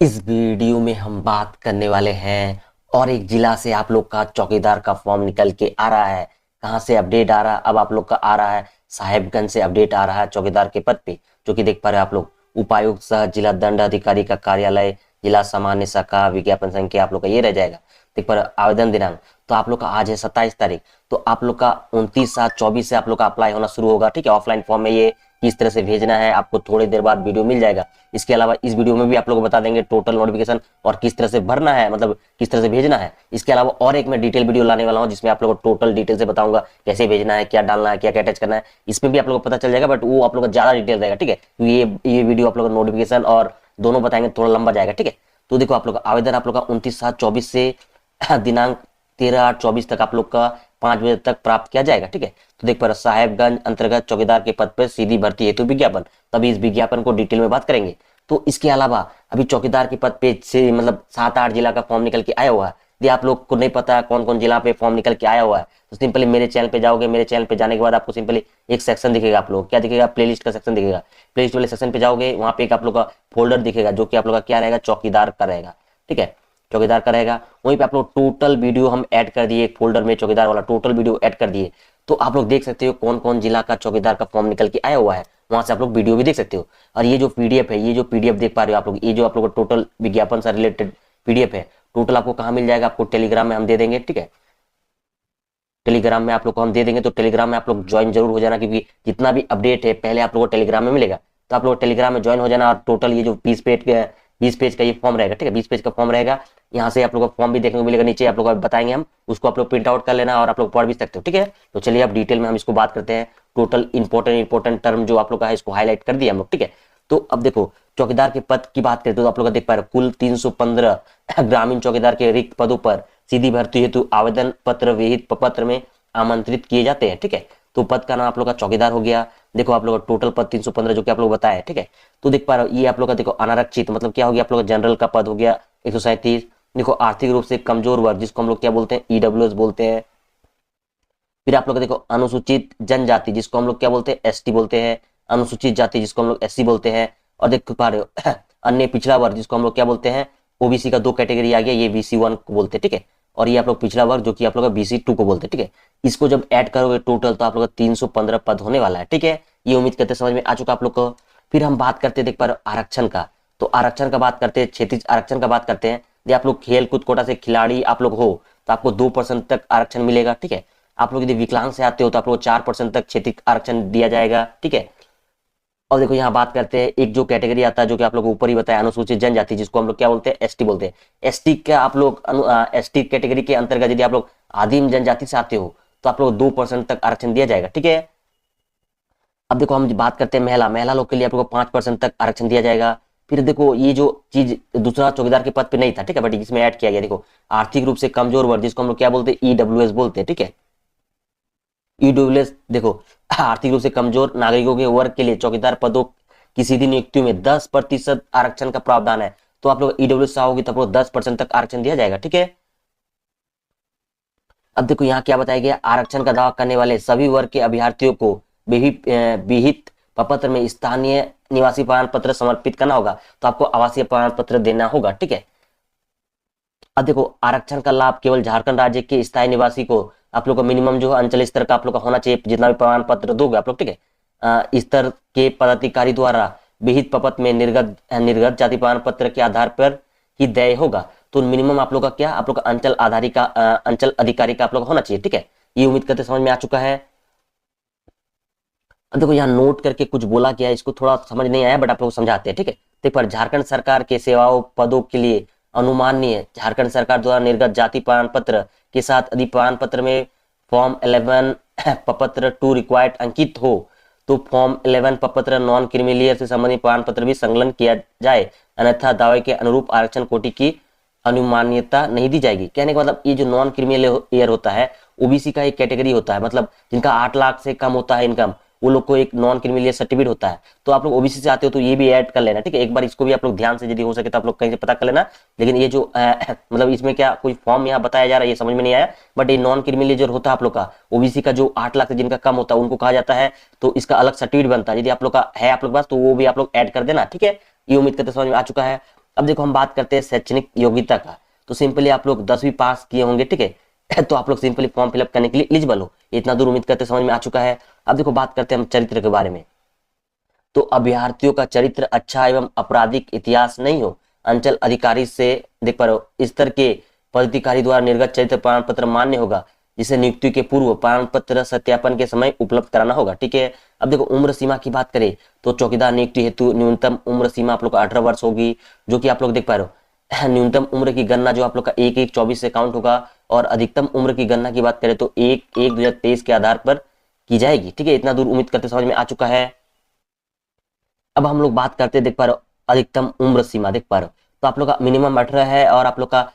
इस वीडियो में हम बात करने वाले हैं और एक जिला से आप लोग का चौकीदार का फॉर्म निकल के आ रहा है। कहाँ से अपडेट आ रहा है? अब आप लोग का आ रहा है साहेबगंज से अपडेट आ रहा है चौकीदार के पद पे, जो कि देख पा रहे हो आप लोग। उपायुक्त सह जिला दंड अधिकारी का कार्यालय, जिला सामान्य शाखा, विज्ञापन संख्या आप लोग का ये रह जाएगा। देख पा रहे हो, आवेदन दिनांक तो आप लोग का आज है 27 तारीख। तो आप लोग का 29/7/24 से आप लोग का अप्लाई होना शुरू होगा। ठीक है, ऑफलाइन फॉर्म में ये किस तरह से भेजना है आपको थोड़ी देर बाद वीडियो मिल जाएगा। इसके अलावा इस वीडियो में भी आप लोग को बता देंगे टोटल नोटिफिकेशन और किस तरह से भरना है, मतलब किस तरह से भेजना है। इसके अलावा और एक मैं डिटेल वीडियो लाने वाला हूं जिसमें आप लोग को टोटल डिटेल से बताऊंगा कैसे भेजना है, क्या डालना है, क्या क्या अटैच करना है। इसमें भी आप लोग को पता चल जाएगा, बट वो आप लोग को ज्यादा डिटेल रहेगा। ठीक है, तो ये वीडियो आप लोग को नोटिफिकेशन और दोनों बताएंगे, थोड़ा लंबा जाएगा। ठीक है, तो देखो आप लोग का आवेदन आप लोग का 29/7/24 से दिनांक 13/8/24 तक आप लोग का 5 बजे तक प्राप्त किया जाएगा। ठीक है, तो देख पर साहेबगंज अंतर्गत चौकीदार के पद पर सीधी भर्ती हेतु विज्ञापन, तभी इस विज्ञापन को डिटेल में बात करेंगे। तो इसके अलावा अभी चौकीदार के पद पे से मतलब 7-8 जिला का फॉर्म निकल के आया हुआ है। यदि आप लोग को नहीं पता कौन कौन जिला पे फॉर्म निकल के आया हुआ है तो सिंपली मेरे चैनल पे जाओगे। मेरे चैनल पे जाने के बाद आपको सिंपली एक सेक्शन दिखेगा, आप लोग क्या दिखेगा, प्लेलिस्ट का सेक्शन दिखेगा। प्लेलिस्ट वाले सेक्शन पे जाओगे, वहां पे एक आप लोग का फोल्डर दिखेगा जो कि आप लोग का क्या रहेगा, चौकीदार का रहेगा। ठीक है, चौकीदार का रहेगा। वहीं पे आप लोग टोटल वीडियो हम ऐड कर दिए, एक फोल्डर में चौकीदार वाला टोटल वीडियो ऐड कर दिए। तो आप लोग देख सकते हो कौन कौन जिला का चौकीदार का फॉर्म निकल के आया हुआ है, वहां से आप लोग वीडियो भी देख सकते हो। और ये जो पीडीएफ है, ये जो पीडीएफ देख पा रहे हो आप लोग, ये जो आप लोग टोटल विज्ञापन से रिलेटेड पीडीएफ है, टोटल आपको कहाँ मिल जाएगा, आपको टेलीग्राम में हम दे देंगे। ठीक है, टेलीग्राम में आप लोग को हम दे देंगे, तो टेलीग्राम में आप लोग ज्वाइन जरूर हो जाना, क्योंकि जितना भी अपडेट है पहले आप लोग को टेलीग्राम में मिलेगा। तो आप लोग टेलीग्राम में ज्वाइन हो जाना। और टोटल ये जो 20 पेज का ये फॉर्म रहेगा। ठीक है, 20 पेज का फॉर्म रहेगा। यहाँ से आप लोग को फॉर्म भी देखने को मिलेगा, नीचे आप लोग को बताएंगे हम, उसको आप लोग प्रिंट आउट कर लेना और आप लोग पढ़ भी सकते हो। ठीक है, तो चलिए अब डिटेल में हम इसको बात करते हैं। टोटल इंपॉर्टेंट टर्म जो आप लोग का है इसको हाईलाइट कर दिया हम लोग। ठीक है, तो अब देखो चौकीदार के पद की बात करें तो आप लोग देख पा रहे हो कुल 315 ग्रामीण चौकीदार के रिक्त पदों पर सीधी भर्ती हेतु आवेदन पत्र विहित पत्र में आमंत्रित किए जाते हैं। ठीक है, तो पद का नाम आप लोग का चौकीदार हो गया। देखो आप लोग टोटल पद 315 जो कि आप लोग बताए। ठीक है, तो देख पा रहे हो ये आप लोग का देखो अनारक्षित मतलब क्या हो गया, आप लोग जनरल का पद हो गया 137। देखो आर्थिक रूप से कमजोर वर्ग जिसको हम लोग क्या बोलते हैं, ईडब्ल्यूएस बोलते हैं। फिर आप लोग देखो अनुसूचित जनजाति जिसको हम लोग क्या बोलते हैं, एसटी बोलते हैं। अनुसूचित जाति जिसको हम लोग एससी बोलते हैं। और देख पा रहे हो अन्य पिछड़ा वर्ग जिसको हम लोग क्या बोलते हैं, ओबीसी का 2 कैटेगरी आ गया, ये BC1 को बोलते हैं। ठीक है, और ये आप लोग पिछड़ा वर्ग जो कि आप लोग BC2 को बोलते हैं। ठीक है, इसको जब ऐड करोगे टोटल तो आप लोग 315 पद होने वाला है। ठीक है, ये उम्मीद करते समझ में आ चुका आप लोग को। फिर हम बात करते देख पा रहे हो आरक्षण का। तो आरक्षण का बात करते हैं, क्षेत्रीय आरक्षण का बात करते हैं। यदि आप लोग खेल कूद कोटा से खिलाड़ी आप लोग हो तो आपको 2% तक आरक्षण मिलेगा। ठीक है, आप लोग यदि विकलांग से आते हो तो आप लोग 4% तक क्षेत्रीय आरक्षण दिया जाएगा। ठीक है, और देखो यहाँ बात करते हैं एक जो कैटेगरी आता है जो कि आप लोग ऊपर ही बताया, अनुसूचित जनजाति जिसको हम लोग क्या बोलते हैं, एसटी बोलते हैं। एसटी का आप लोग एसटी कैटेगरी के अंतर्गत यदि आप लोग आदिम जनजाति से आते हो तो आप लोग 2% तक आरक्षण दिया जाएगा। ठीक है, अब देखो हम बात करते हैं महिला लोग के लिए आप लोग को 5% तक आरक्षण दिया जाएगा। फिर देखो ये जो चीज दूसरा चौकीदार के पद पे नहीं था, ठीक है, बट इसमें ऐड किया गया। देखो आर्थिक रूप से कमजोर वर्ग जिसको हम लोग क्या बोलते हैं, ईडब्ल्यूएस बोलते हैं। ठीक है, ईडब्ल्यूएस देखो आर्थिक रूप से कमजोर नागरिकों के वर्ग के लिए चौकीदार पदों की सीधी नियुक्तियों में 10% आरक्षण का प्रावधान है। तो आप लोग ईडब्ल्यूएस आओगे तो आप लोग 10% तक आरक्षण दिया जाएगा। ठीक है, अब देखो यहाँ क्या बताया गया, आरक्षण का दावा करने वाले सभी वर्ग के अभ्यर्थियों को विहित प्रपत्र में स्थानीय निवासी प्रमाण पत्र समर्पित करना होगा। तो आपको आवासीय प्रमाण पत्र देना होगा। ठीक है, अब देखो आरक्षण का लाभ केवल झारखंड राज्य के स्थायी निवासी को आप लोग को मिनिमम जो अंचल स्तर का आप लोग का होना चाहिए, जितना भी प्रमाण पत्र दोगे आप लोग। ठीक है, स्तर के पदाधिकारी द्वारा विहित प्रपत्र में निर्गत जाति प्रमाण पत्र के आधार पर ही देय होगा। तो मिनिमम आप लोग का क्या, आप लोग का अंचल अधिकारी का आप लोग होना चाहिए। ठीक है, ये उम्मीद करते समझ में आ चुका है। अब देखो यहाँ नोट करके कुछ बोला गया है, इसको थोड़ा समझ नहीं आया बट आप लोग समझाते हैं। ठीक है, देख पर झारखंड सरकार के सेवाओं पदों के लिए अनुमाननीय झारखंड सरकार द्वारा निर्गत जाति प्रमाण पत्र के साथ यदि प्रमाण पत्र में फॉर्म 11 प्रपत्र 2 रिक्वायर्ड अंकित हो तो फॉर्म 11 प्रपत्र नॉन क्रीमिलियर से संबंधित प्रमाण पत्र भी संलग्न किया जाए, अन्यथा दावे के अनुरूप आरक्षण कोटि की अनुमान्यता नहीं दी जाएगी। कहने का मतलब ये जो नॉन क्रीमिलियर होता है ओबीसी का एक कैटेगरी होता है, मतलब जिनका 8 लाख से कम होता है इनकम, वो लोग को एक नॉन क्रीमिलियर सर्टिफिकेट होता है। तो आप लोग ओबीसी से आते हो तो ये भी ऐड कर लेना। ठीक है, एक बार इसको भी आप लोग ध्यान से यदि हो सके तो आप लोग कहीं से पता कर लेना। लेकिन ये जो मतलब इसमें क्या कोई फॉर्म यहाँ बताया जा रहा है ये समझ में नहीं आया, बट ये नॉन क्रीमिलियर जो होता है आप लोग का ओबीसी का जो 8 लाख से जिनका कम होता है उनको कहा जाता है। तो इसका अलग सर्टिफिकेट बनता है, यदि आप लोग का है आप लोग पास तो वो भी आप लोग ऐड कर देना। ठीक है, ये उम्मीद करते समझ में आ चुका है। अब देखो हम बात करते हैं शैक्षणिक योग्यता का, तो सिंपली आप लोग 10वीं पास किए होंगे, ठीक है। तो आप लोग सिंपली फॉर्म फिलअप करने के लिए एलिजिबल हो, इतना दूर उम्मीद करते समझ में आ चुका है। अब देखो बात करते हैं हम चरित्र के बारे में। तो अभ्यर्थियों का चरित्र अच्छा एवं आपराधिक इतिहास नहीं हो, अंचल अधिकारी से देख पा रहे हो स्तर के पदाधिकारी द्वारा निर्गत चरित्र प्रमाण पत्र मान्य होगा, जिसे नियुक्ति के पूर्व प्रमाण पत्र सत्यापन के समय उपलब्ध कराना होगा, ठीक है। अब देखो उम्र सीमा की बात करें तो चौकीदार नियुक्ति हेतु न्यूनतम उम्र सीमा आप लोग का 18 वर्ष होगी, जो कि आप लोग देख पा रहे हो। न्यूनतम उम्र की गणना जो आप लोग का 1/1/24 से काउंट होगा, और अधिकतम उम्र की गणना की बात करें तो 1/1/2023 के आधार पर की जाएगी, ठीक है। इतना दूर उम्मीद करते समझ में आ चुका है। अब हम लोग बात करते हैं, देख पा रहे हो अधिकतम उम्र सीमा देख पा रहे हो, तो आप लोग का मिनिमम 18 है और आप लोग का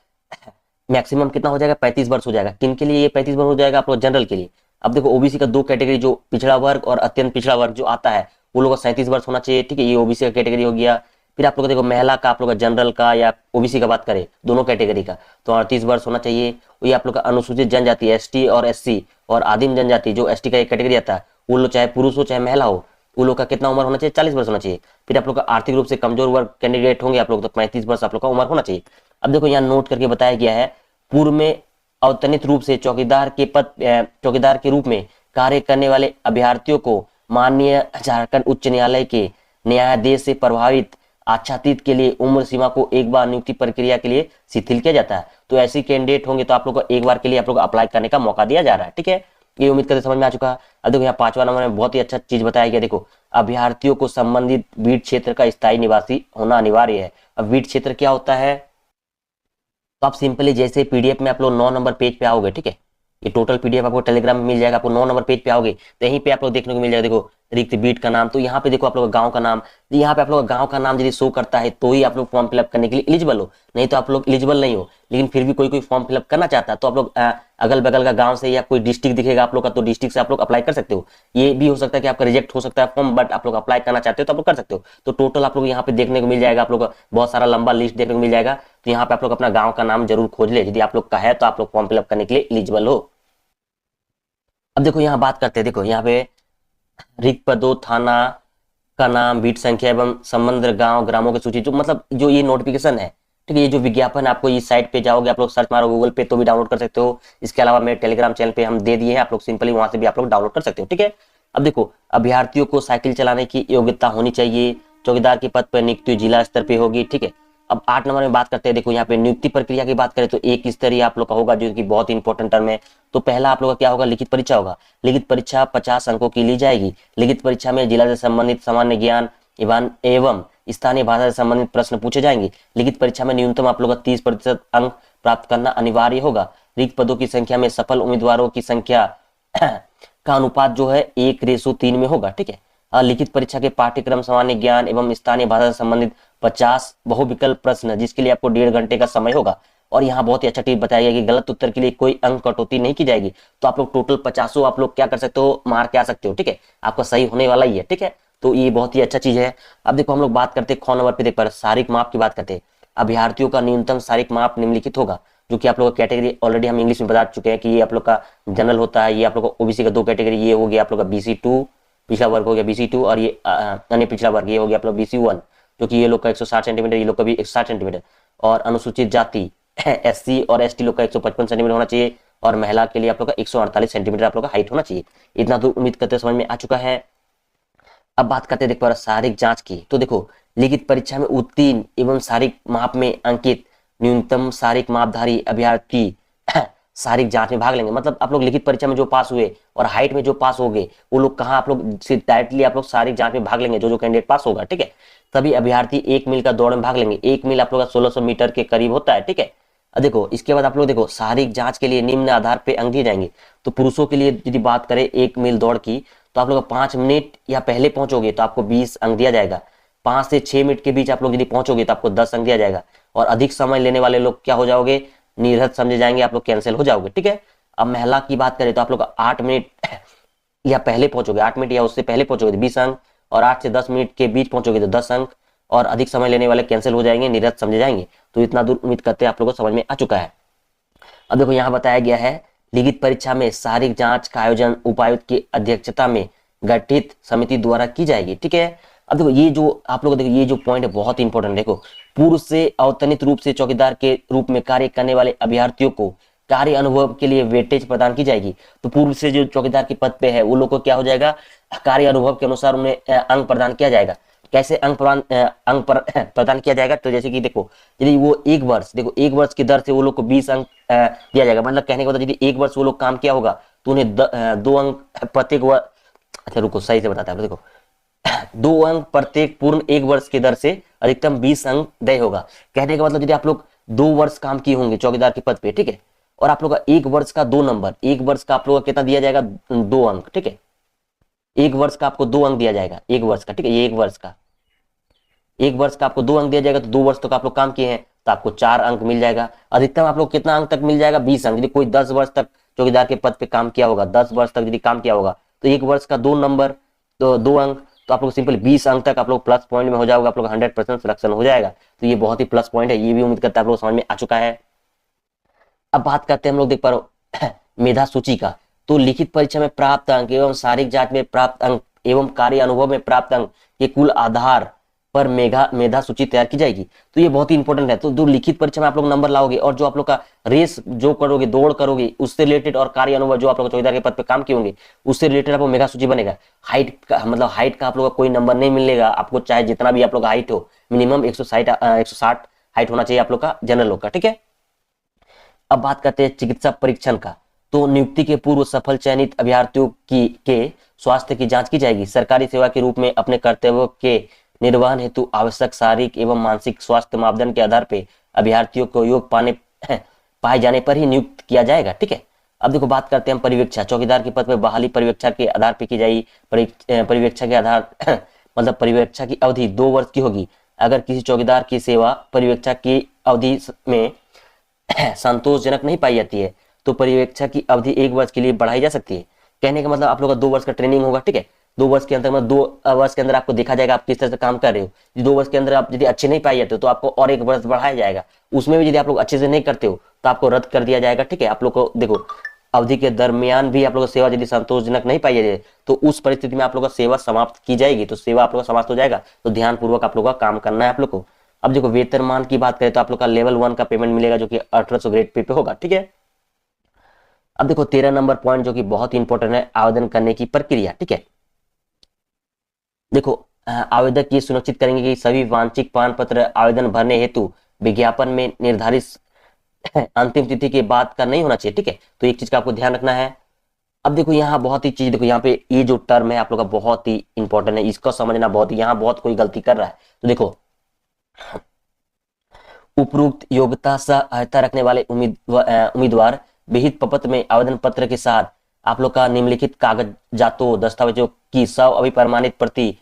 मैक्सिमम कितना हो जाएगा, 35 वर्ष हो जाएगा। किन के लिए ये 35 वर्ष हो जाएगा, आप लोग जनरल के लिए। अब देखो ओबीसी का दो कैटेगरी, जो पिछड़ा वर्ग और अत्यंत पिछड़ा वर्ग जो आता है, वो लोग का 37 वर्ष होना चाहिए, ठीक है। ये ओबीसी का कैटेगरी हो गया। फिर आप लोग देखो महिला का, आप लोग का जनरल का या ओबीसी का बात करें दोनों कैटेगरी का, तो 38 वर्ष होना चाहिए। ये आप लोग का अनुसूचित जनजाति एसटी और एससी और आदिम जनजाति जो एसटी का एक कैटेगरी आता है, वो लोग चाहे पुरुष हो चाहे महिला हो, वो लोग का कितना उम्र होना चाहिए, 40 वर्ष होना चाहिए। फिर आप लोग का आर्थिक रूप से कमजोर वर्ग कैंडिडेट होंगे आप लोग, तो 35 वर्ष आप लोग का उम्र होना चाहिए। अब देखो यहाँ नोट करके बताया गया है, पूर्व में अवतनित रूप से चौकीदार के रूप में कार्य करने वाले अभ्यर्थियों को माननीय झारखंड उच्च न्यायालय के न्यायाधीश से प्रभावित आच्छादित के लिए उम्र सीमा को एक बार नियुक्ति प्रक्रिया के लिए शिथिल किया जाता है। तो ऐसे कैंडिडेट होंगे तो आप लोग को एक बार के लिए आप लोग अप्लाई करने का मौका दिया जा रहा है, ठीक है। ये उम्मीद करते समझ में आ चुका है। अब देखो यहाँ 5वां नंबर में बहुत ही अच्छा चीज बताया गया, देखो अभ्यर्थियों को संबंधित बीट क्षेत्र का स्थायी निवासी होना अनिवार्य है। अब बीट क्षेत्र क्या होता है, तो आप सिंपली जैसे पीडीएफ में आप लोग 9 नंबर पेज पे आओगे, ठीक है। ये टोटल पीडीएफ आपको टेलीग्राम में मिल जाएगा, आपको 9 नंबर पेज पे आओगे तो यहीं पे आप लोग देखने को मिल जाएगा, देखो रिक्त बीट का नाम। तो यहाँ पे देखो आप लोग गांव का नाम, यहाँ पे आप लोग गांव का नाम यदि शो करता है तो ही आप लोग फॉर्म फिलअप करने के लिए एलिजिबल हो, नहीं तो आप लोग एलिजिबल नहीं हो। लेकिन फिर भी कोई फॉर्म फिलअप करना चाहता है तो आप लोग अगल बगल का गांव से या कोई डिस्ट्रिक्ट दिखेगा आप लोग का, तो डिस्ट्रिक्ट से आप लोग अप्लाई कर सकते हो। ये भी हो सकता है कि आपका रिजेक्ट हो सकता है फॉर्म, बट आप लोग अप्लाई करना चाहते हो तो आप लोग कर सकते हो। तो टोटल आप लोग यहाँ पे देखने को मिल जाएगा, आप लोग बहुत सारा लंबा लिस्ट देखने को मिल जाएगा। तो यहाँ पे आप लोग अपना गाँव का नाम जरूर खोज ले, यदि आप लोग का है तो आप लोग फॉर्म फिलअप करने के लिए एलिजिबल हो। अब देखो यहाँ बात करते हैं, देखो यहाँ पे रिक्त पदों, थाना का नाम, बीट संख्या एवं संबंध गांव ग्रामों की सूची, जो मतलब जो ये नोटिफिकेशन है, ठीक है, ये जो विज्ञापन आपको इस साइट पे जाओगे आप लोग सर्च मारो गूगल पे तो भी डाउनलोड कर सकते हो। इसके अलावा मेरे टेलीग्राम चैनल पे हम दे दिए हैं, आप लोग सिंपली वहां से भी आप लोग डाउनलोड कर सकते हो, ठीक है। अब देखो अभ्यर्थियों को साइकिल चलाने की योग्यता होनी चाहिए, चौकीदार के पद पर नियुक्ति जिला स्तर पे होगी, ठीक है। अब 8 नंबर में बात करते हैं, देखो यहाँ पे नियुक्ति प्रक्रिया की बात करें तो एक स्तरीय आप लोग का होगा, जो कि बहुत इंपॉर्टेंट टर्म है। तो पहला आप लोग का क्या होगा, लिखित परीक्षा होगा। लिखित परीक्षा 50 अंकों की ली जाएगी। लिखित परीक्षा में जिला से संबंधित सामान्य ज्ञान एवं स्थानीय भाषा से संबंधित प्रश्न पूछे जाएंगे। लिखित परीक्षा में न्यूनतम आप लोग का 30% अंक प्राप्त करना अनिवार्य होगा। रिक्त पदों की संख्या में सफल उम्मीदवारों की संख्या का अनुपात जो है 1:3 में होगा, ठीक है। लिखित परीक्षा के पाठ्यक्रम सामान्य ज्ञान एवं स्थानीय भाषा से संबंधित 50 बहुविकल्प प्रश्न, जिसके लिए आपको 1.5 घंटे का समय होगा। और यहाँ बहुत ही अच्छा टिप बताया गया कि गलत उत्तर के लिए कोई अंक कटौती नहीं की जाएगी। तो आप लोग टोटल 50 आप लोग क्या कर सकते हो, मार्क आ सकते हो, ठीक है। आपका सही होने वाला ही है, ठीक है। तो ये बहुत ही अच्छा चीज है। अब देखो हम लोग बात करते हैं ख नंबर पे, देख पर शारीरिक माप की बात करते हैं। अभ्यर्थियों का न्यूनतम शारीरिक माप निम्नलिखित होगा, जो कि आप लोग का कैटेगरी ऑलरेडी हम इंग्लिश में बता चुके हैं कि ये आप लोग का जनरल होता है। ये आप लोग का ओबीसी का 2 कैटेगरी, ये हो गया आप लोग का BC2 पिछला वर्ग हो गया BC2, और ये अन्य पिछला वर्ग ये हो गया आप लोग BC1, जो कि ये लोग का 160 सेंटीमीटर, ये लोग का भी 160 सेंटीमीटर। और अनुसूचित जाति SC और ST लोग का 155 सेंटीमीटर होना चाहिए, और महिला के लिए आप लोग का 148 सेंटीमीटर आप लोग का हाइट होना चाहिए। इतना तो उम्मीद करते समझ में आ चुका है। अब बात करते हैं देखो शारीरिक जांच की। तो देखो लिखित परीक्षा में उत्तीर्ण एवं शारीरिक माप में अंकित न्यूनतम शारीरिक मापधारी अभ्यर्थी शारीरिक जांच में भाग लेंगे। मतलब आप लोग लिखित परीक्षा में जो पास हुए और हाइट में जो पास हो गए, वो लोग कहाँ आप लोग डायरेक्टली आप लोग शारीरिक जांच में भाग लेंगे, जो कैंडिडेट पास होगा, ठीक है। सभी अभ्यर्थी 1 मील का दौड़ में भाग लेंगे। 1 मील आप लोग का 1600 मीटर के करीब होता है, ठीक है। अब देखो इसके बाद आप लोग देखो शारीरिक जांच के लिए निम्न आधार पे अंक दिए जाएंगे। तो पुरुषों के लिए यदि बात करें 1 मील दौड़ की, तो आप लोग 5 मिनट या पहले पहुंचोगे तो आपको 20 अंक दिया जाएगा। 5 से 6 मिनट के बीच आप लोग यदि पहुंचोगे तो आपको 10 अंक दिया जाएगा। और अधिक समय लेने वाले लोग क्या हो जाओगे, निरर्थ समझे जाएंगे, आप लोग कैंसिल हो जाओगे, ठीक है। अब महिला की बात करें तो आप लोग 8 मिनट या पहले पहुंचोगे, 8 मिनट या उससे पहले पहुंचोगे तो 20 अंक, और 8 से 10 मिनट के बीच पहुंचोगे तो 10 अंक, और अधिक समय लेने वाले कैंसिल हो जाएंगे, निरर्थ समझे जाएंगे। तो इतना दूर उम्मीद करते हैं आप लोगों को समझ में आ चुका है। अब देखो यहाँ बताया गया है, लिखित परीक्षा में शारीरिक जांच का आयोजन उपायुक्त की अध्यक्षता में गठित समिति द्वारा की जाएगी, ठीक है। अब देखो ये जो आप लोग देखो ये जो पॉइंट है बहुत इंपॉर्टेंट, देखो पूर्व से अवतनित रूप से चौकीदार के रूप में कार्य करने वाले अभ्यर्थियों को कार्य अनुभव के लिए वेटेज प्रदान की जाएगी। तो पूर्व से जो चौकीदार के पद पे है वो लोग को क्या हो जाएगा, कार्य अनुभव के अनुसार उन्हें अंक प्रदान किया जाएगा। कैसे प्रदान किया जाएगा, तो जैसे कि देखो यदि वो एक वर्ष, देखो एक वर्ष की दर से वो लोग को 20 अंक दिया जाएगा। मतलब कहने का मतलब यदि एक वर्ष वो लोग काम किया होगा तो उन्हें 2 अंक प्रत्येक वर्ष, अच्छा रुको सही से बताता है, देखो 2 अंक प्रत्येक पूर्ण एक वर्ष की दर से अधिकतम 20 अंक दय होगा। कहने का मतलब यदि आप लोग 2 वर्ष काम किए होंगे चौकीदार के पद पे, ठीक है, और आप लोग का एक वर्ष का 2 नंबर, एक वर्ष का आप लोग का कितना दिया जाएगा, 2 अंक, ठीक है, एक वर्ष का आपको 2 अंक दिया जाएगा, एक वर्ष का, ठीक है, ये एक वर्ष का, एक वर्ष का आपको 2 अंक दिया जाएगा। तो 2 वर्ष तक आप लोग काम किए हैं तो आपको 4 अंक मिल जाएगा। अधिकतम आप लोग कितना अंक तक मिल जाएगा, 20 अंक। यदि कोई 10 वर्ष तक चौकीदार के पद पे काम किया होगा, 10 वर्ष तक यदि काम किया होगा तो एक वर्ष का 2 नंबर, तो 2 अंक, तो आप लोग सिंपल 20 अंक तक आप लोग प्लस पॉइंट में हो जाओगे, आप लोग 100% सिलेक्शन हो जाएगा। तो ये बहुत ही प्लस पॉइंट है, ये भी उम्मीद करता है आप लोग समझ में आ चुका है। अब बात करते हैं हम लोग देख पा रहे मेधा सूची का। तो लिखित परीक्षा में प्राप्त अंक एवं शारीरिक जांच में प्राप्त अंक एवं कार्य अनुभव में प्राप्त अंक के कुल आधार पर मेधा सूची तैयार की जाएगी। तो ये बहुत ही इंपॉर्टेंट है। तो जो लिखित परीक्षा में आप लोग नंबर लाओगे और जो आप लोग का रेस जो करोगे, दौड़ करोगे, उससे रिलेटेड, और कार्य अनुभव जो आप लोग चौकीदार के पद पे काम किए होंगे उससे रिलेटेड आपको मेगा सूची बनेगा। हाइट का मतलब हाइट का आप लोग का कोई नंबर नहीं मिलेगा आपको, चाहे जितना भी आप लोग हाइट हो, मिनिमम 160 हाइट होना चाहिए आप लोग का, जनरल लोग का, ठीक है। अब बात करते हैं चिकित्सा परीक्षण का। तो नियुक्ति के पूर्व सफल चयनित अभ्यर्थियों की के स्वास्थ्य की जांच की जाएगी। सरकारी सेवा के रूप में अपने कर्तव्यों के निर्वहन हेतु आवश्यक शारीरिक एवं मानसिक स्वास्थ्य मापदंड के आधार पर अभ्यर्थियों को योग्य पाए जाने पर ही नियुक्त किया जाएगा, ठीक है। अब देखो बात करते हैं हम परिवीक्षा। चौकीदार के पद पर बहाली परिवीक्षा के आधार पर की जाएगी। परिवीक्षा के आधार मतलब परिवीक्षा की अवधि 2 वर्ष की होगी। अगर किसी चौकीदार की सेवा परिवीक्षा की अवधि में संतोषजनक नहीं पाई जाती है तो पर्यवेक्षक की अवधि 1 वर्ष के लिए बढ़ाई जा सकती है। कहने का मतलब आप लोग का 2 वर्ष का ट्रेनिंग होगा, ठीक है। 2 वर्ष के अंदर मतलब 2 वर्ष के अंदर आपको देखा जाएगा आप किस तरह से काम कर रहे हो। 2 वर्ष के अंदर आप यदि अच्छे नहीं पाए जाते हो तो आपको और 1 वर्ष बढ़ाया जाएगा। उसमें भी यदि आप लोग अच्छे से नहीं करते हो तो आपको रद्द कर दिया जाएगा, ठीक है। आप लोग को देखो अवधि के दरमियान भी आप लोग सेवा यदि संतोषजनक नहीं पाई जाए तो उस परिस्थिति में आप लोग का सेवा समाप्त की जाएगी। तो सेवा आप लोग का समाप्त हो जाएगा, तो ध्यान पूर्वक आप लोग का काम करना है आप लोग को। अब देखो वेतनमान की बात करें तो आप लोग का लेवल 1 का पेमेंट मिलेगा जो कि 1800 ग्रेड पे होगा, ठीक है। अब देखो 13 नंबर पॉइंट जो कि बहुत इंपॉर्टेंट है, आवेदन करने की प्रक्रिया, ठीक है। देखो आवेदक ये सुनिश्चित करेंगे कि सभी वांछित प्रमाण पत्र आवेदन भरने हेतु विज्ञापन में निर्धारित अंतिम तिथि के बाद का नहीं होना चाहिए, ठीक है। तो एक चीज का आपको ध्यान रखना है। अब देखो यहाँ बहुत ही चीज, देखो यहाँ पे ये जो टर्म है आप लोग का बहुत ही इंपॉर्टेंट है, इसको समझना बहुत, यहाँ बहुत कोई गलती कर रहा है। तो देखो उपरोक्त योग्यता सह अर्हता रखने वाले उम्मीदवार विहित प्रपत्र में आवेदन पत्र के साथ आप लोग का निम्नलिखित कागजातों दस्तावेजों की सब अभिप्रमाणित प्रति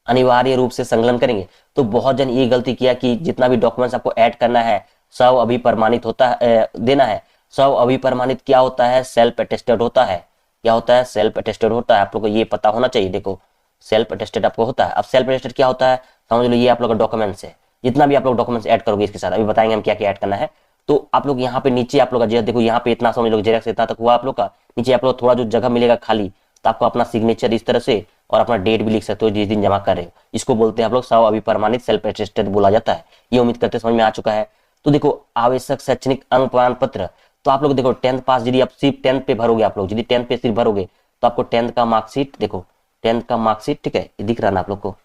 अनिवार्य रूप से संकलन करेंगे। तो बहुत जन ये गलती किया कि जितना भी डॉक्यूमेंट्स आपको ऐड करना है सब अभिप्रमाणित होता है, देना है। सब अभिप्रमाणित क्या होता है, सेल्फ अटेस्टेड होता है। क्या होता है, सेल्फ अटेस्टेड होता है। आप लोग को ये पता होना चाहिए। देखो सेल्फ अटेस्टेड आपको होता है। अब सेल्फ अटेस्टेड क्या होता है समझ लो, ये आप लोग का डॉक्यूमेंट्स है, जितना भी आप लोग डॉक्यूमेंट्स ऐड करोगे इसके साथ, अभी बताएंगे हम क्या क्या ऐड करना है। तो आप लोग यहाँ पे नीचे आप लोग का देखो यहाँ पे इतना समझ लो जेरॉक्स इतना तक हुआ आप लोग का, नीचे आप लोग थोड़ा जो जगह मिलेगा खाली, तो आपको अपना सिग्नेचर इस तरह से और अपना डेट भी लिख सकते हो जिस दिन जमा कर रहे हो। इसको बोलते हैं आप लोग सब अभिप्रमाणित सेल्फ अटेस्टेड बोला जाता है। ये उम्मीद करते समझ में आ चुका है। तो देखो आवश्यक शैक्षणिक अंक प्रमाण पत्र, तो आप लोग देखो 10th पास यदि आप सिर्फ 10th पे भरोगे, आप लोग यदि 10th पे सिर्फ भरोगे तो आपको 10th का मार्कशीट, देखो 10th का मार्कशीट, ठीक है, दिख रहा ना आप लोग को,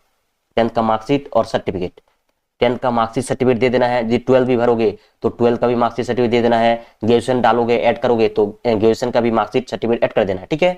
10th का मार्कशीट और सर्टिफिकेट, 10th का मार्कशीट सर्टिफिकेट दे देना है। यदि 12 भी भरोगे तो 12 का भी मार्कशीट सर्टिफिकेट दे देना है। ग्रेजुएशन डालोगे ऐड करोगे तो ग्रेजुएशन का भी मार्कशीट सर्टिफिकेट ऐड कर देना है, ठीक है।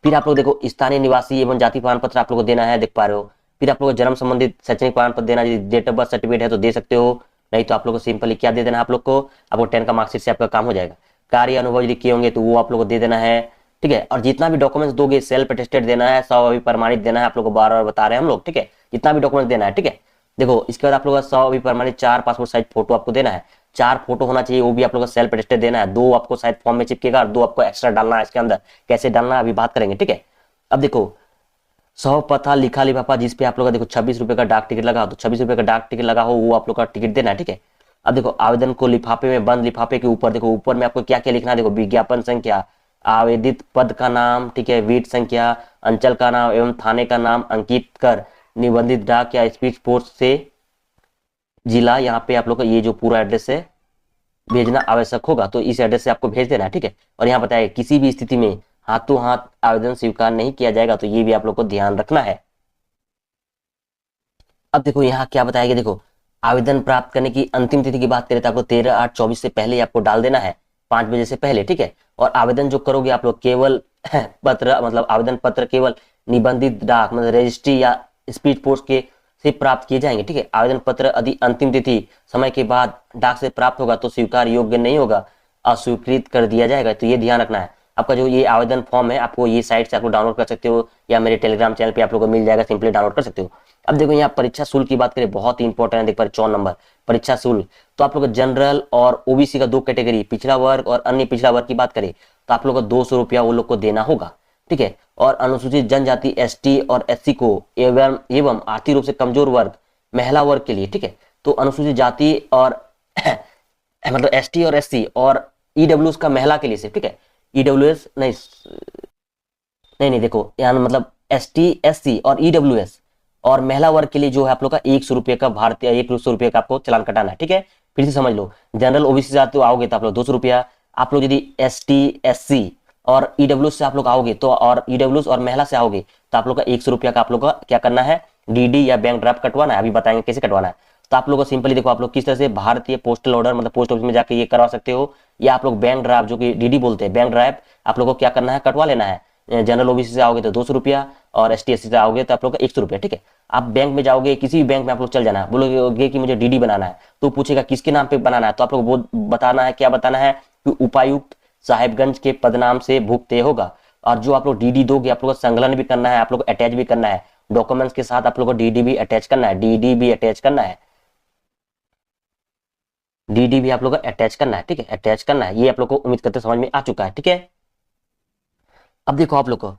फिर आप लोग देखो स्थानीय निवासी एवं जाति प्रमाण पत्र आप लोग को देना है, देख पा रहे हो। फिर आप लोग को जन्म संबंधित शैक्षणिक प्रमाण पत्र देना, यदि डेट ऑफ बर्थ सर्टिफिकेट है तो दे सकते हो, नहीं तो आप लोग को सिंपली क्या दे देना है, आप लोग को आपको 10 का मार्कशीट से आपका काम हो जाएगा। कार्य अनुभव यदि किए होंगे तो वो आप लोग को दे देना है, ठीक है। और जितना भी डॉक्यूमेंट्स दोगे सेल्फ अटेस्टेड देना है, सब अभी प्रमाणित देना है, आप लोग को बार बार बता रहे हैं हम लोग, ठीक है। जितना भी डॉक्यूमेंट्स देना है, ठीक है। देखो इसके बाद आप लोग का 100 अभी प्रमाणित 4 पासपोर्ट साइज फोटो आपको देना है। 4 फोटो होना चाहिए, वो भी आप लोग का सेल्फ अटेस्टेड देना है। 2 आपको शायद फॉर्म में चिपकेगा और 2 आपको एक्स्ट्रा डालना है इसके अंदर। कैसे डालना है अभी बात करेंगे, ठीक है। अब देखो 100 पता लिखा लिफाफा जिसपे आप लोग का देखो 26 रुपए का डाक टिकट लगा हो, तो 26 रुपए का डाक टिकट लगा हो वो आप लोग का टिकट देना है, ठीक है। अब देखो आवेदन को लिफाफे में बंद लिफाफे के ऊपर देखो ऊपर में आपको क्या क्या लिखना है, देखो विज्ञापन संख्या, आवेदित पद का नाम, ठीक है, वीट संख्या, अंचल का नाम एवं थाने का नाम अंकित कर निबंधित डाक या स्पीड पोस्ट से जिला, यहाँ पे आप लोग का ये जो पूरा एड्रेस है भेजना आवश्यक होगा, तो इस एड्रेस से आपको भेज देना है, ठीक है। और यहाँ बताया किसी भी स्थिति में हाथों हाथ आवेदन स्वीकार नहीं किया जाएगा, तो ये भी आप लोग को ध्यान रखना है। अब देखो यहाँ क्या बताया गया, देखो आवेदन प्राप्त करने की अंतिम तिथि की बात करें तो आपको 13/8/24 से पहले आपको डाल देना है, 5 बजे से पहले, ठीक है। और आवेदन जो करोगे आप लोग केवल पत्र मतलब आवेदन पत्र केवल निबंधित डाक मतलब रजिस्ट्री या स्पीड पोस्ट के से प्राप्त किए जाएंगे, ठीक है। आवेदन पत्र यदि अंतिम तिथि समय के बाद डाक से प्राप्त होगा तो स्वीकार योग्य नहीं होगा, अस्वीकृत कर दिया जाएगा, तो ये ध्यान रखना है। आपका जो ये आवेदन फॉर्म है आपको ये साइट से आपको डाउनलोड कर सकते हो या मेरे टेलीग्राम चैनल पे आप लोगों को मिल जाएगा, सिंपली डाउनलोड कर सकते हो। अब देखो यहाँ परीक्षा शुल्क की बात करें, बहुत ही इंपॉर्टेंट है, देख पर 4 नंबर परीक्षा शुल्क। तो आप लोग जनरल और ओबीसी का 2 कैटेगरी, पिछड़ा वर्ग और अन्य पिछड़ा वर्ग की बात करें तो आप लोग को 200 रुपया वो लोग को देना होगा, ठीक है। और अनुसूचित जनजाति एसटी और एससी को एवं आर्थिक रूप से कमजोर वर्ग महिला वर्ग के लिए, ठीक है। तो अनुसूचित जाति और मतलब एसटी और एससी और ईडब्ल्यूएस का महिला के लिए सिर्फ, ठीक है। ईडब्ल्यूएस नहीं देखो यहाँ मतलब एसटी एससी और ईडब्ल्यूएस और महिला वर्ग के लिए जो है आप लोग का 100 रुपये का भारतीय 100 रुपये का आपको चालान कटाना है, ठीक है। फिर से समझ लो, जनरल ओबीसी से आते हो आओगे तो आप लोग 200 रुपया, आप लोग यदि एसटी एससी और ईडब्ल्यूएस से आप लोग आओगे तो और ईडब्ल्यूएस और महिला से आओगे तो आप लोग का 100 रुपया का आप लोग का क्या करना है, डीडी या बैंक ड्राफ्ट कटवाना है, अभी बताएंगे कैसे कटवाना है। तो आप लोग को सिंपली देखो आप लोग किस तरह से भारतीय पोस्टल ऑर्डर मतलब पोस्ट ऑफिस में जाके ये करवा सकते हो, या आप लोग बैंक ड्राफ्ट जो कि डीडी बोलते हैं बैंक ड्राफ्ट आप लोग को क्या करना है, कटवा लेना है। जनरल ओबीसी से आओगे तो 200 रुपया और एसटी एससी से आओगे तो आप लोग का 100 रुपया, ठीक है। आप बैंक में जाओगे, किसी भी बैंक में आप लोग चल जाना है, बोलोगे कि मुझे डीडी बनाना है, तो पूछेगा किसके नाम पे बनाना है, तो आप लोग वो बताना है, क्या बताना है कि उपायुक्त साहेबगंज के पदनाम से भुगते होगा। और जो आप लोग डीडी दोगे आप लोग को संकलन भी करना है, आप लोग को अटैच भी करना है डॉक्यूमेंट्स के साथ, आप लोग को डीडी भी अटैच करना है, डीडी भी अटैच करना है, डीडी भी आप लोग को अटैच करना है, ठीक है, अटैच करना है। ये आप लोग को उम्मीद करते समझ में आ चुका है, ठीक है। अब देखो आप लोग को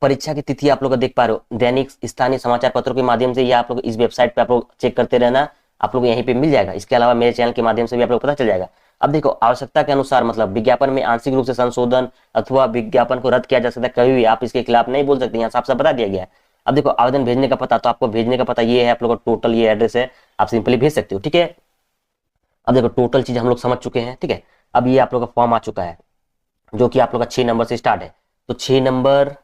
परीक्षा की तिथि आप लोग देख पा रहे हो, दैनिक स्थानीय समाचार पत्रों के माध्यम से, या आप लोग इस वेबसाइट पे आप लोग चेक करते रहना, आप लोग यहीं पे मिल जाएगा। इसके अलावा मेरे चैनल के माध्यम से भी आप लोग पता चल जाएगा। अब देखो आवश्यकता के अनुसार मतलब विज्ञापन में आंशिक रूप से संशोधन अथवा विज्ञापन को रद्द किया जा सकता है, कभी भी आप इसके खिलाफ नहीं बोल सकते, यहाँ साफ साफ बता दिया गया है। अब देखो आवेदन भेजने का पता, तो आपको भेजने का पता ये है, आप लोग का टोटल ये एड्रेस है, आप सिंपली भेज सकते हो, ठीक है। अब देखो टोटल चीज हम लोग समझ चुके हैं, ठीक है। अब ये आप लोग का फॉर्म आ चुका है जो कि आप लोग का 6 नंबर से स्टार्ट है, तो 6 नंबर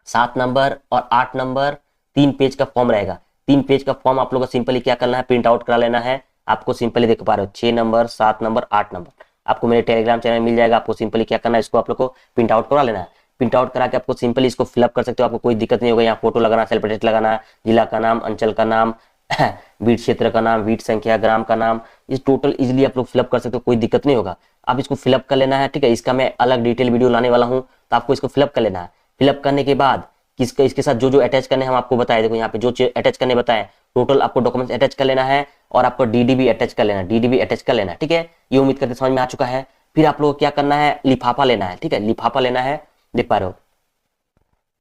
7 नंबर और 8 नंबर 3 पेज का फॉर्म रहेगा। 3 पेज का फॉर्म आप लोग को सिंपली क्या करना है, प्रिंट आउट करा लेना है। आपको सिंपली देख पा रहे हो 6 नंबर 7 नंबर 8 नंबर आपको मेरे टेलीग्राम चैनल मिल जाएगा। आपको सिंपली क्या करना है, इसको आप लोग को प्रिंट आउट करा लेना है। प्रिंट आउट करा के आपको सिंपली इसको फिलअप कर सकते हो, आपको कोई दिक्कत नहीं होगा। यहाँ फोटो लगाना, सेल्फ एड्रेस लगाना, जिला का नाम, अंचल का नाम, बीट क्षेत्र का नाम, बीट संख्या, ग्राम का नाम, इस टोटल इजिली आप लोग फिलअप कर सकते हो, कोई दिक्कत नहीं होगा। आप इसको फिलअप कर लेना है, ठीक है। इसका मैं अलग डिटेल वीडियो लाने वाला हूँ, तो आपको इसको फिलअप कर लेना है। फिलअप करने के बाद किसका इसके साथ जो जो अटैच करने हम आपको बताए, देखो यहाँ पे जो अटैच करने बताए, टोटल आपको डॉक्यूमेंट्स अटैच कर लेना है और आपको डीडी भी अटैच कर लेना, डीडी भी अटैच कर लेना, ठीक है। ये उम्मीद करते समझ में आ चुका है। फिर आप लोग को क्या करना है, लिफाफा लेना है, ठीक है, लिफाफा लेना है। देख पा रहे हो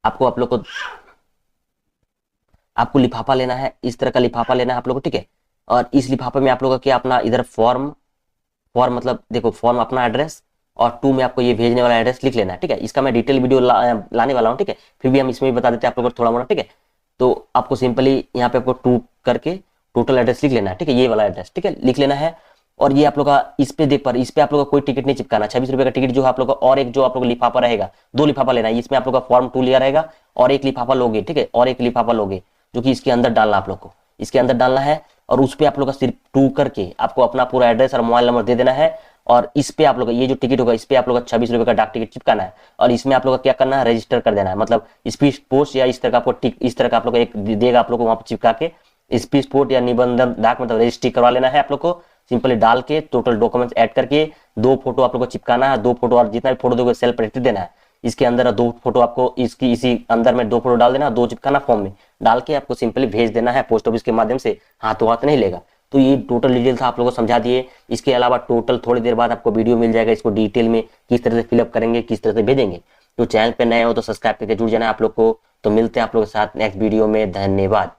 आपको आप लोग को आपको लिफाफा लेना है, इस तरह का लिफाफा लेना है आप लोग को, ठीक है। और इस लिफाफे में आप लोग का क्या अपना इधर फॉर्म मतलब देखो फॉर्म अपना एड्रेस और 2 में आपको ये भेजने वाला एड्रेस लिख लेना है, ठीक है। इसका मैं डिटेल वीडियो लाने वाला हूँ, ठीक है। फिर भी हम इसमें भी बता देते हैं आप लोगों को थोड़ा मोड़ा, ठीक है। तो आपको सिंपली यहाँ पे आपको 2 करके टोटल एड्रेस लिख लेना है, ठीक है, ये वाला एड्रेस, ठीक है, लिख लेना है। और ये आप लोग का इस पे देख पर इस पे आप लोग का कोई टिकट नहीं चिपकाना, 26 रुपए का टिकट जो है आप लोग का, और एक जो आप लोग लिफाफा रहेगा, 2 लिफाफा लेना है। इसमें आप लोग का फॉर्म 2 लिया रहेगा और एक लिफाफा लोगे, ठीक है, और एक लिफाफा लोगे जो कि इसके अंदर डालना आप लोग को, इसके अंदर डालना है। और उस पे आप लोग का सिर्फ 2 करके आपको अपना पूरा एड्रेस और मोबाइल नंबर दे देना है। और इस पे आप लोग ये जो टिकट होगा इस पे आप लोग का 26 रुपए का डाक टिकट चिपकाना है। और इसमें आप लोग का क्या करना है, रजिस्टर कर देना है, मतलब स्पीड पोस्ट या इस तरह का आपको इस तरह का आप लोग एक देगा, आप लोग को वहां पर चिपका के स्पीड पोस्ट या निबंधन डाक मतलब रजिस्ट्री करवा लेना है। आप लोग को सिंपली डाल के टोटल डॉक्यूमेंट्स ऐड करके 2 फोटो आप लोग को चिपकाना है, 2 फोटो और जितना भी फोटो दोगे सेल्फ एड्रेस देना है। इसके अंदर 2 फोटो आपको इसकी इसी अंदर में 2 फोटो डाल देना, 2 चिपकाना फॉर्म में डाल के आपको सिंपली भेज देना है पोस्ट ऑफिस के माध्यम से, हाथों हाथ नहीं लेगा। तो ये टोटल डिटेल था, आप लोगों को समझा दिए। इसके अलावा टोटल थोड़ी देर बाद आपको वीडियो मिल जाएगा, इसको डिटेल में किस तरह से फिलअप करेंगे, किस तरह से भेजेंगे। तो चैनल पे नए हो तो सब्सक्राइब करके जुड़ जाना आप लोग को। तो मिलते हैं आप लोगों के साथ नेक्स्ट वीडियो में, धन्यवाद।